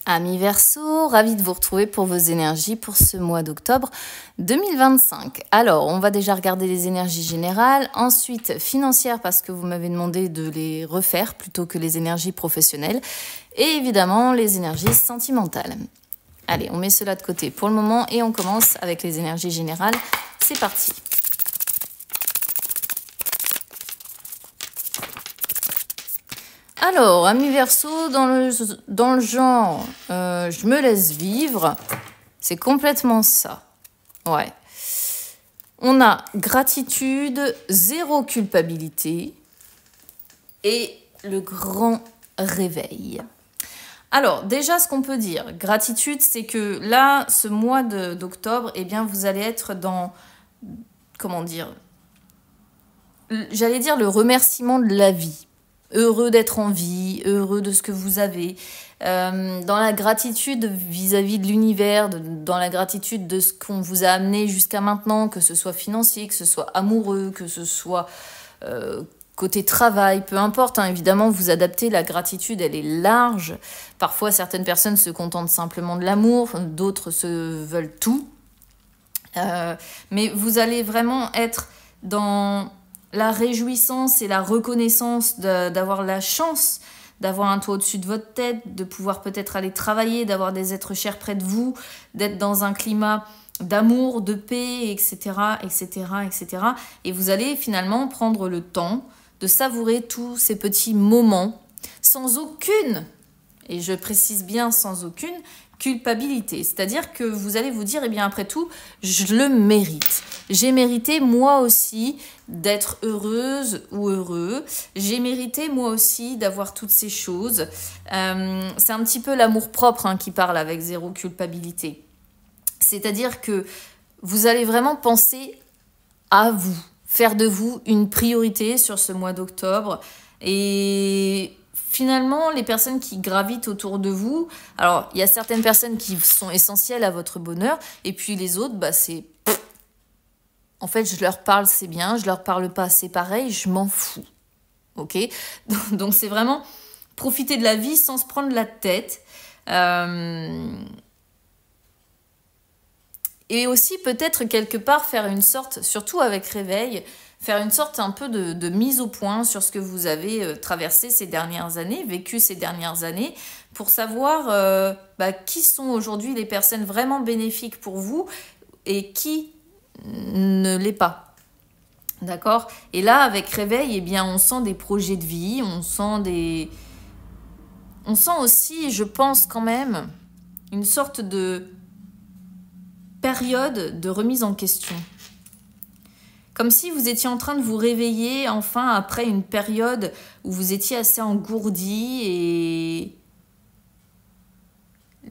Amis Verseau, ravi de vous retrouver pour vos énergies pour ce mois d'octobre 2025. Alors, on va déjà regarder les énergies générales, ensuite financières parce que vous m'avez demandé de les refaire plutôt que les énergies professionnelles et évidemment les énergies sentimentales. Allez, on met cela de côté pour le moment et on commence avec les énergies générales. C'est parti. Alors, amis Verseau, dans le genre, je me laisse vivre, c'est complètement ça. Ouais. On a gratitude, zéro culpabilité et le grand réveil. Alors, déjà, ce qu'on peut dire, gratitude, c'est que là, ce mois d'octobre, eh bien, vous allez être dans, comment dire, j'allais dire le remerciement de la vie. Heureux d'être en vie, heureux de ce que vous avez, dans la gratitude vis-à-vis de l'univers, dans la gratitude de ce qu'on vous a amené jusqu'à maintenant, que ce soit financier, que ce soit amoureux, que ce soit côté travail, peu importe, hein, évidemment, vous adaptez, la gratitude, elle est large. Parfois, certaines personnes se contentent simplement de l'amour, d'autres se veulent tout. Mais vous allez vraiment être dans la réjouissance et la reconnaissance d'avoir la chance d'avoir un toit au-dessus de votre tête, de pouvoir peut-être aller travailler, d'avoir des êtres chers près de vous, d'être dans un climat d'amour, de paix, etc., etc., etc. Et vous allez finalement prendre le temps de savourer tous ces petits moments sans aucune, et je précise bien sans aucune, culpabilité. C'est-à-dire que vous allez vous dire, eh bien après tout, je le mérite. J'ai mérité moi aussi d'être heureuse ou heureux. J'ai mérité moi aussi d'avoir toutes ces choses. C'est un petit peu l'amour-propre qui parle avec zéro culpabilité. C'est-à-dire que vous allez vraiment penser à vous, faire de vous une priorité sur ce mois d'octobre. Et finalement, les personnes qui gravitent autour de vous, alors il y a certaines personnes qui sont essentielles à votre bonheur, et puis les autres, bah c'est... En fait, je leur parle, c'est bien, je leur parle pas, c'est pareil, je m'en fous. Ok ? Donc c'est vraiment profiter de la vie sans se prendre la tête. Et aussi peut-être quelque part faire une sorte, surtout avec réveil, faire une sorte un peu de mise au point sur ce que vous avez traversé ces dernières années, vécu ces dernières années, pour savoir qui sont aujourd'hui les personnes vraiment bénéfiques pour vous et qui ne l'est pas. D'accord ? Et là, avec réveil, eh bien, on sent des projets de vie, on sent aussi, je pense quand même, une sorte de période de remise en question. Comme si vous étiez en train de vous réveiller enfin après une période où vous étiez assez engourdi et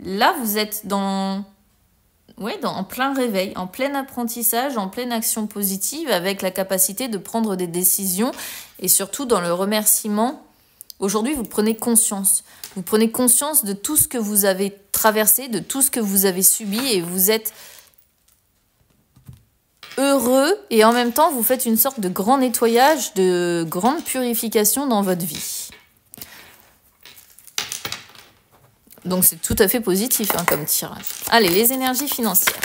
là vous êtes en plein réveil, en plein apprentissage, en pleine action positive avec la capacité de prendre des décisions et surtout dans le remerciement. Aujourd'hui, vous prenez conscience. Vous prenez conscience de tout ce que vous avez traversé, de tout ce que vous avez subi et vous êtes heureux et en même temps vous faites une sorte de grand nettoyage, de grande purification dans votre vie. Donc c'est tout à fait positif comme tirage. Allez, les énergies financières.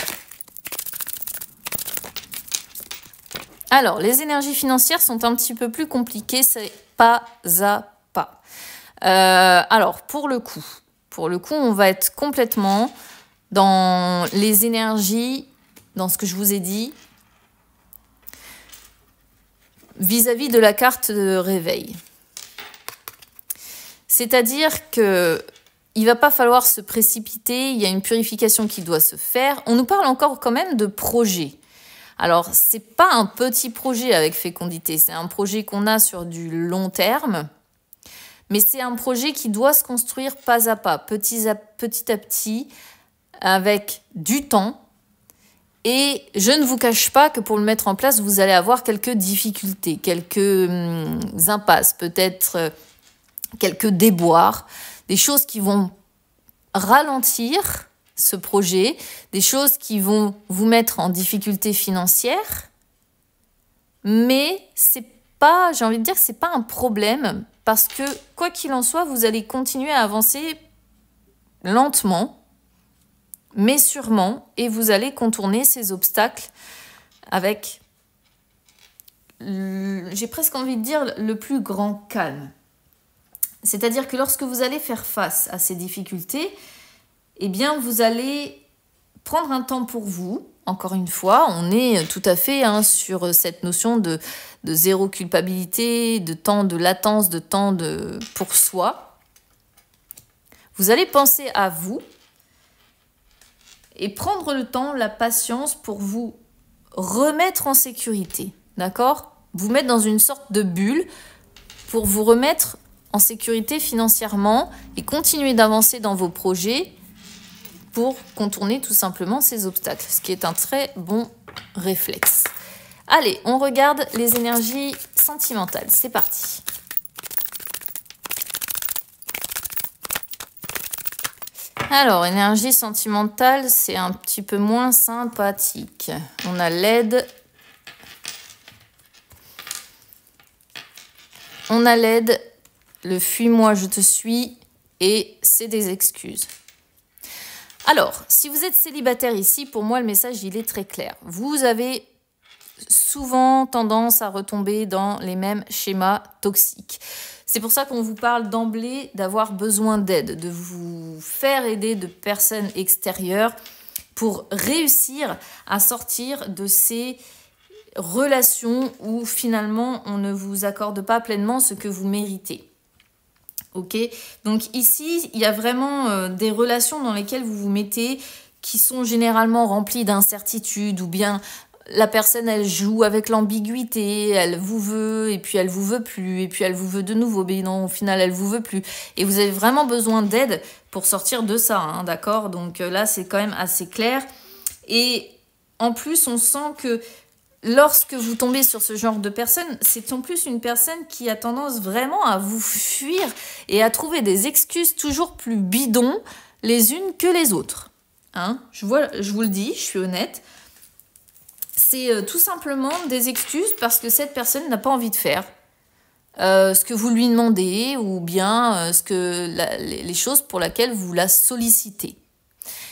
Alors, les énergies financières sont un petit peu plus compliquées, c'est pas à pas. Alors, pour le coup, on va être complètement dans les énergies, dans ce que je vous ai dit, vis-à-vis de la carte de réveil. C'est-à-dire que il va pas falloir se précipiter, il y a une purification qui doit se faire. On nous parle encore quand même de projet. Alors, c'est pas un petit projet avec fécondité, c'est un projet qu'on a sur du long terme, mais c'est un projet qui doit se construire pas à pas, petit à petit, avec du temps. Et je ne vous cache pas que pour le mettre en place, vous allez avoir quelques difficultés, quelques impasses, peut-être quelques déboires, des choses qui vont ralentir ce projet, des choses qui vont vous mettre en difficulté financière. Mais c'est pas, j'ai envie de dire que c'est pas un problème parce que quoi qu'il en soit, vous allez continuer à avancer lentement, mais sûrement, et vous allez contourner ces obstacles avec, j'ai presque envie de dire, le plus grand calme. C'est-à-dire que lorsque vous allez faire face à ces difficultés, eh bien, vous allez prendre un temps pour vous. Encore une fois, on est tout à fait sur cette notion de zéro culpabilité, de temps de latence, de temps pour soi. Vous allez penser à vous et prendre le temps, la patience pour vous remettre en sécurité. D'accord ? Vous mettre dans une sorte de bulle pour vous remettre en sécurité financièrement et continuer d'avancer dans vos projets pour contourner tout simplement ces obstacles, ce qui est un très bon réflexe. Allez, on regarde les énergies sentimentales. C'est parti. Alors, énergie sentimentale, c'est un petit peu moins sympathique. On a l'aide. On a l'aide, le fuis-moi, je te suis, et c'est des excuses. Alors, si vous êtes célibataire ici, pour moi, le message, il est très clair. Vous avez souvent tendance à retomber dans les mêmes schémas toxiques. C'est pour ça qu'on vous parle d'emblée d'avoir besoin d'aide, de vous faire aider de personnes extérieures pour réussir à sortir de ces relations où finalement on ne vous accorde pas pleinement ce que vous méritez. Ok, donc ici, il y a vraiment des relations dans lesquelles vous vous mettez qui sont généralement remplies d'incertitudes ou bien la personne, elle joue avec l'ambiguïté, elle vous veut et puis elle vous veut plus et puis elle vous veut de nouveau, mais non, au final, elle vous veut plus. Et vous avez vraiment besoin d'aide pour sortir de ça, d'accord ? Donc là, c'est quand même assez clair. Et en plus, on sent que lorsque vous tombez sur ce genre de personne, c'est en plus une personne qui a tendance vraiment à vous fuir et à trouver des excuses toujours plus bidons les unes que les autres. Je vous le dis, je suis honnête. C'est tout simplement des excuses parce que cette personne n'a pas envie de faire ce que vous lui demandez ou bien les choses pour lesquelles vous la sollicitez.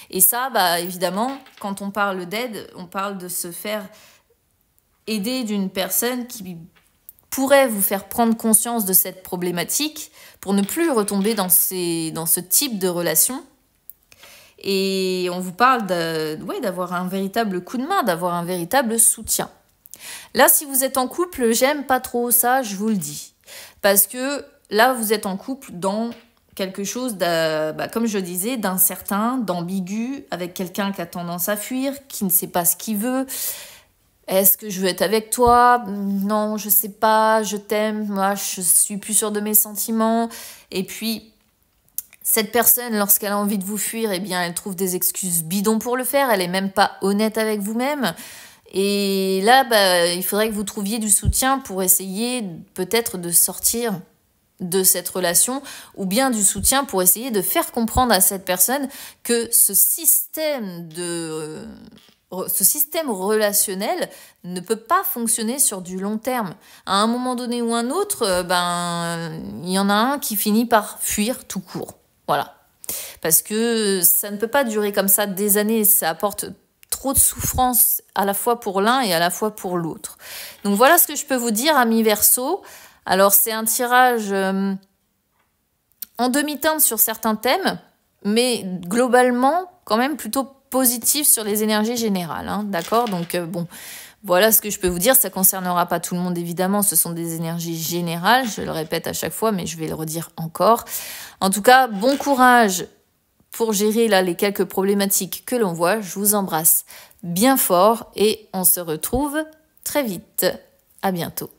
Et ça, évidemment, quand on parle d'aide, on parle de se faire aider d'une personne qui pourrait vous faire prendre conscience de cette problématique pour ne plus retomber dans ce type de relation. Et on vous parle d'avoir un véritable coup de main, d'avoir un véritable soutien. Là, si vous êtes en couple, j'aime pas trop ça, je vous le dis. Parce que là, vous êtes en couple dans quelque chose, comme je disais, d'incertain, d'ambigu, avec quelqu'un qui a tendance à fuir, qui ne sait pas ce qu'il veut. Est-ce que je veux être avec toi ? Non, je sais pas, je t'aime, moi je suis plus sûre de mes sentiments. Et puis, cette personne, lorsqu'elle a envie de vous fuir, eh bien, elle trouve des excuses bidons pour le faire. Elle est même pas honnête avec vous-même. Et là, il faudrait que vous trouviez du soutien pour essayer peut-être de sortir de cette relation ou bien du soutien pour essayer de faire comprendre à cette personne que ce système relationnel ne peut pas fonctionner sur du long terme. À un moment donné ou un autre, il y en a un qui finit par fuir tout court. Voilà. Parce que ça ne peut pas durer comme ça des années. Ça apporte trop de souffrance à la fois pour l'un et à la fois pour l'autre. Donc voilà ce que je peux vous dire, amis Verseau. Alors c'est un tirage en demi-teinte sur certains thèmes, mais globalement quand même plutôt positif sur les énergies générales. D'accord ? Donc voilà ce que je peux vous dire. Ça ne concernera pas tout le monde, évidemment. Ce sont des énergies générales. Je le répète à chaque fois, mais je vais le redire encore. En tout cas, bon courage pour gérer les quelques problématiques que l'on voit. Je vous embrasse bien fort et on se retrouve très vite. À bientôt.